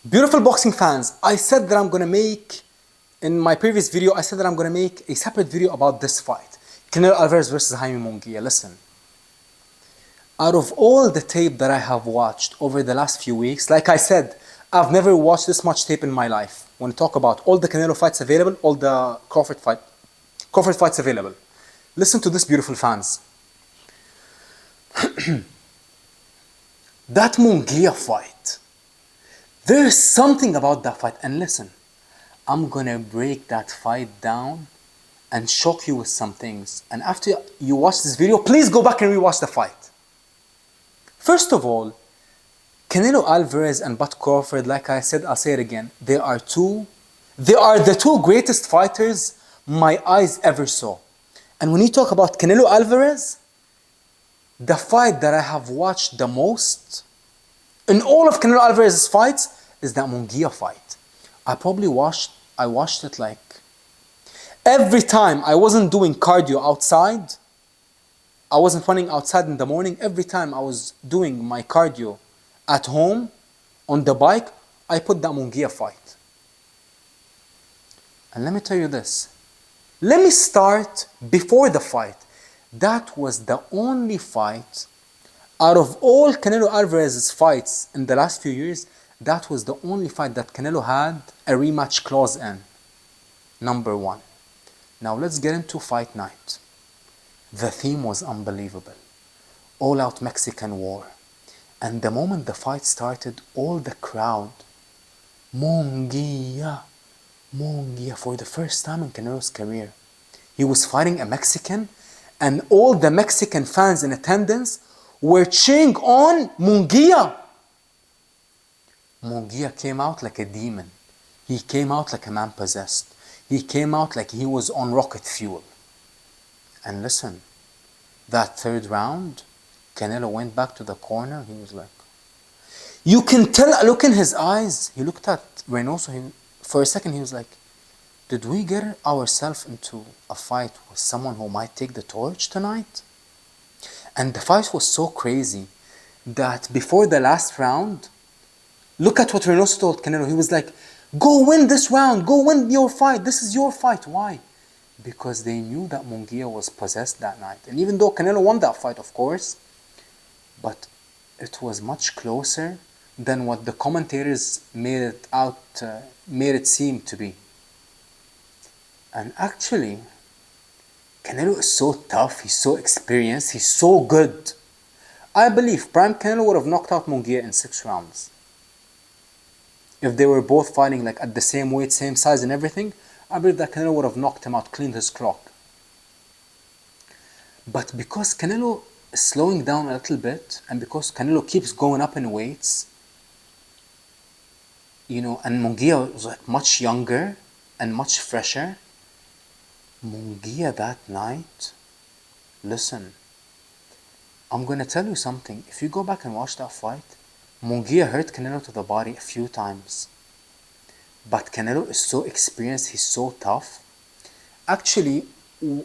Beautiful boxing fans, I said that I'm gonna make, in my previous video, I said that I'm gonna make a separate video about this fight. Canelo Alvarez versus Jaime Munguia. Listen, out of all the tape that I have watched over the last few weeks, like I said, I've never watched this much tape in my life. When I talk about all the Canelo fights available, all the Crawford fights available. Listen to this, beautiful fans. That Munguia fight, there's something about that fight. And listen, I'm gonna break that fight down and shock you with some things. And after you watch this video, please go back and rewatch the fight. First of all, Canelo Alvarez and Bud Crawford, like I said, I'll say it again, they are the two greatest fighters my eyes ever saw. And when you talk about Canelo Alvarez, the fight that I have watched the most in all of Canelo Alvarez's fights is that Munguia fight. I watched it like every time I wasn't doing cardio outside, I wasn't running outside in the morning, every time I was doing my cardio at home on the bike, I put that Munguia fight. And let me tell you this. Let me start before the fight. That was the only fight out of all Canelo Alvarez's fights in the last few years, that was the only fight that Canelo had a rematch clause in. Number one. Now let's get into fight night. The theme was unbelievable. All out Mexican war. And the moment the fight started, all the crowd, Munguia, Munguia, for the first time in Canelo's career. He was fighting a Mexican, and all the Mexican fans in attendance were cheering on Munguia. Munguia came out like a demon. He came out like a man possessed. He came out like he was on rocket fuel. And listen, that third round, Canelo went back to the corner. He was like, you can tell, look in his eyes. He looked at Reynoso. For a second, he was like, did we get ourselves into a fight with someone who might take the torch tonight? And the fight was so crazy that before the last round, look at what Reynoso told Canelo. He was like, go win this round. Go win your fight. This is your fight. Why? Because they knew that Munguia was possessed that night. And even though Canelo won that fight, of course, but it was much closer than what the commentators made it seem to be. And actually, Canelo is so tough, he's so experienced, he's so good. I believe prime Canelo would have knocked out Munguia in 6 rounds. If they were both fighting like at the same weight, same size and everything, I believe that Canelo would have knocked him out, cleaned his clock. But because Canelo is slowing down a little bit, and because Canelo keeps going up in weights, you know, and Munguia was like much younger and much fresher, Munguia that night, listen, I'm gonna tell you something. If you go back and watch that fight, Munguia hurt Canelo to the body a few times. But Canelo is so experienced, he's so tough. Actually,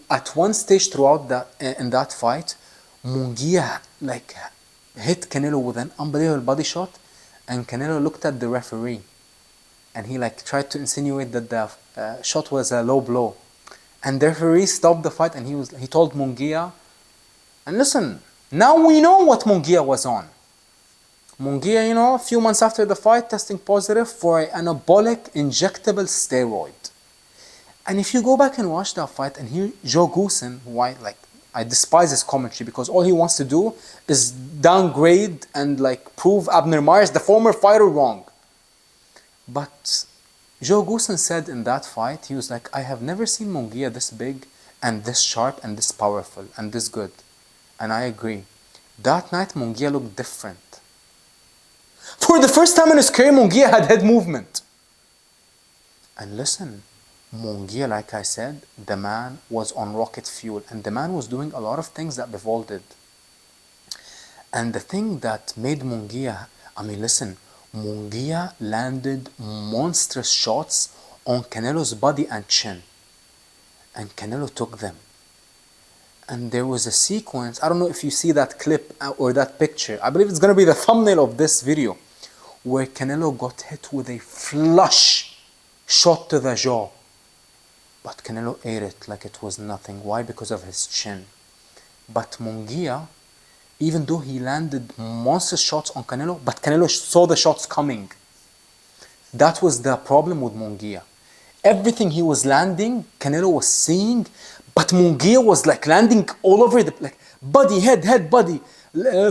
at one stage throughout in that fight, Munguia like hit Canelo with an unbelievable body shot, and Canelo looked at the referee, and he like tried to insinuate that the shot was a low blow. And the referee stopped the fight, and he told Munguia, and listen, now we know what Munguia was on. Munguia, you know, a few months after the fight, testing positive for an anabolic injectable steroid. And if you go back and watch that fight and hear Joe Goosen, who I despise his commentary because all he wants to do is downgrade and like prove Abner Mares, the former fighter, wrong. But Joe Goosen said in that fight, he was like, I have never seen Munguia this big and this sharp and this powerful and this good. And I agree. That night, Munguia looked different. For the first time in his career, Munguia had head movement. And listen, Munguia, like I said, the man was on rocket fuel. And the man was doing a lot of things that Bivol did. And the thing that made Munguia, listen, Munguia landed monstrous shots on Canelo's body and chin. And Canelo took them. And there was a sequence, I don't know if you see that clip or that picture, I believe it's going to be the thumbnail of this video, where Canelo got hit with a flush shot to the jaw. But Canelo ate it like it was nothing. Why? Because of his chin. But Munguia, even though he landed monster shots on Canelo, but Canelo saw the shots coming. That was the problem with Munguia. Everything he was landing, Canelo was seeing, but Munguia was like landing all over the, like body, head, body,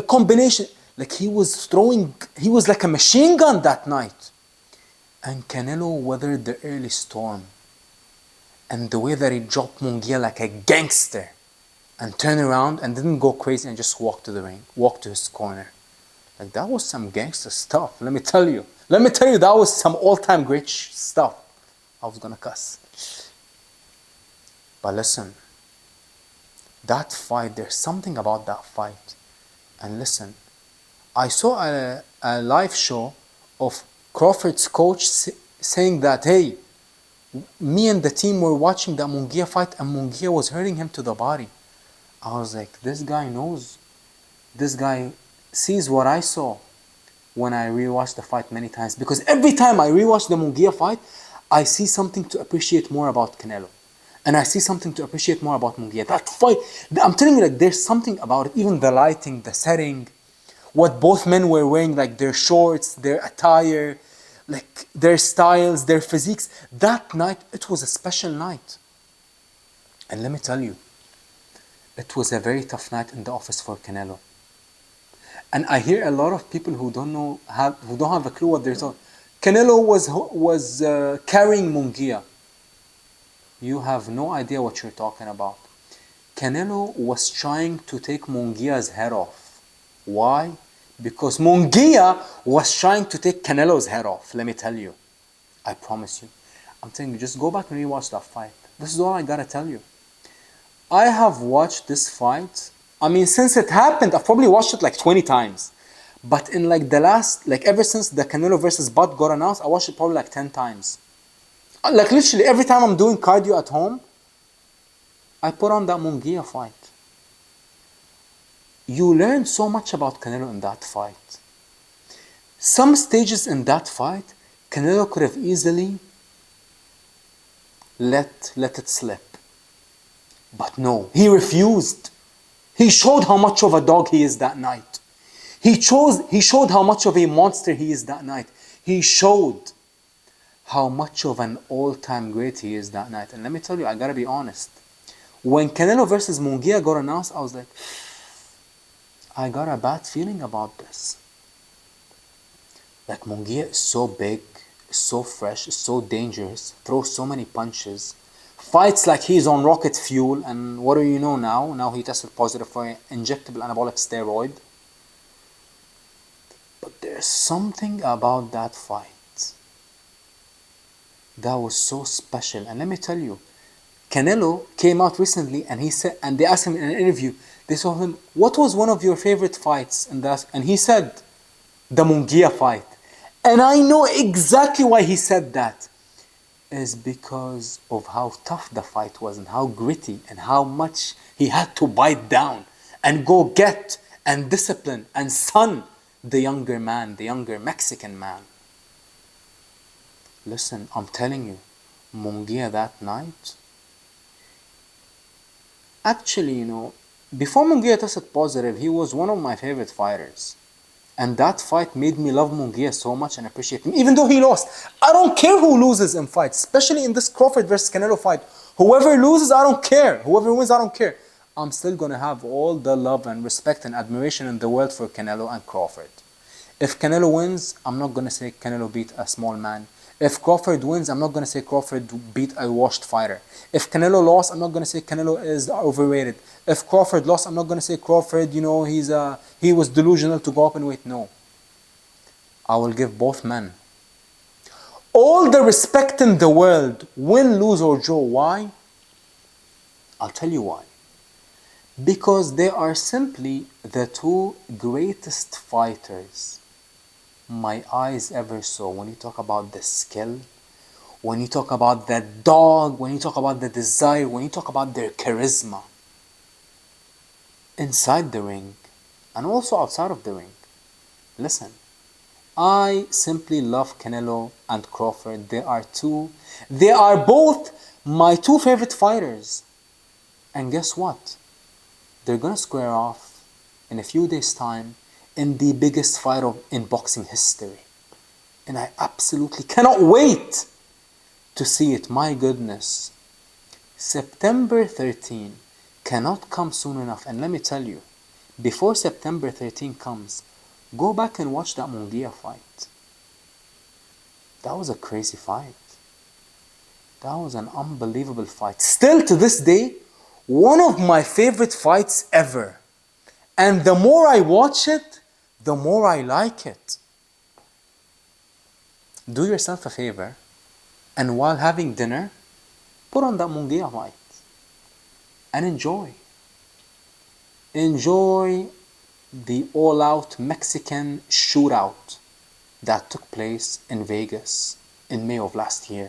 combination. Like he was throwing, he was like a machine gun that night. And Canelo weathered the early storm. And the way that he dropped Munguia like a gangster and turned around and didn't go crazy and just walked to the ring, walked to his corner. Like that was some gangster stuff, let me tell you. Let me tell you, that was some all-time great stuff. I was gonna cuss. But listen, that fight, there's something about that fight. And listen, I saw a live show of Crawford's coach saying that, hey, me and the team were watching that Munguia fight and Munguia was hurting him to the body. I was like, this guy knows. This guy sees what I saw when I rewatched the fight many times. Because every time I rewatch the Munguia fight, I see something to appreciate more about Canelo. And I see something to appreciate more about Munguia. That fight, I'm telling you, like, there's something about it. Even the lighting, the setting, what both men were wearing, like their shorts, their attire, like their styles, their physiques. That night, it was a special night. And let me tell you, it was a very tough night in the office for Canelo. And I hear a lot of people who don't have a clue what they're talking. Canelo was carrying Munguia. You have no idea what you're talking about. Canelo was trying to take Munguia's head off. Why? Because Munguia was trying to take Canelo's head off. Let me tell you. I promise you. I'm telling you, just go back and rewatch that fight. This is all I gotta tell you. I have watched this fight. I mean, since it happened, I've probably watched it like 20 times. But in like the last, like ever since the Canelo versus Bud got announced, I watched it probably like 10 times. Like literally every time I'm doing cardio at home, I put on that Munguia fight. You learn so much about Canelo in that fight. Some stages in that fight, Canelo could have easily let it slip. But no, he refused. He showed how much of a dog he is that night. He showed how much of a monster he is that night. He showed how much of an all-time great he is that night. And let me tell you, I gotta be honest. When Canelo versus Munguia got announced, I was like, I got a bad feeling about this. Like Munguia is so big, is so fresh, is so dangerous, throws so many punches, fights like he's on rocket fuel, and what do you know now? Now he tested positive for an injectable anabolic steroid. But there's something about that fight that was so special. And let me tell you, Canelo came out recently and he said, and they asked him in an interview, they told him, what was one of your favorite fights? And he said, the Munguia fight. And I know exactly why he said that. Is because of how tough the fight was and how gritty and how much he had to bite down and go get and discipline and son the younger man, the younger Mexican man. Listen, I'm telling you, Munguia that night, actually, you know, before Munguia tested positive, he was one of my favorite fighters. And that fight made me love Munguia so much and appreciate him, even though he lost. I don't care who loses in fights, especially in this Crawford versus Canelo fight. Whoever loses, I don't care. Whoever wins, I don't care. I'm still going to have all the love and respect and admiration in the world for Canelo and Crawford. If Canelo wins, I'm not going to say Canelo beat a small man. If Crawford wins, I'm not going to say Crawford beat a washed fighter. If Canelo lost, I'm not going to say Canelo is overrated. If Crawford lost, I'm not going to say Crawford, you know, he was delusional to go up and wait. No. I will give both men all the respect in the world, win, lose or draw. Why? I'll tell you why. Because they are simply the two greatest fighters my eyes ever saw. When you talk about the skill, when you talk about the dog, when you talk about the desire, when you talk about their charisma inside the ring and also outside of the ring. Listen, I simply love Canelo and Crawford. They are both my two favorite fighters. And guess what? They're gonna square off in a few days' time in the biggest fight in boxing history. And I absolutely cannot wait to see it. My goodness. September 13 cannot come soon enough. And let me tell you, before September 13 comes, go back and watch that Munguia fight. That was a crazy fight. That was an unbelievable fight. Still to this day, one of my favorite fights ever. And the more I watch it, the more I like it. Do yourself a favor, and while having dinner, put on that Munguia fight and enjoy. Enjoy the all-out Mexican shootout that took place in Vegas in May of last year.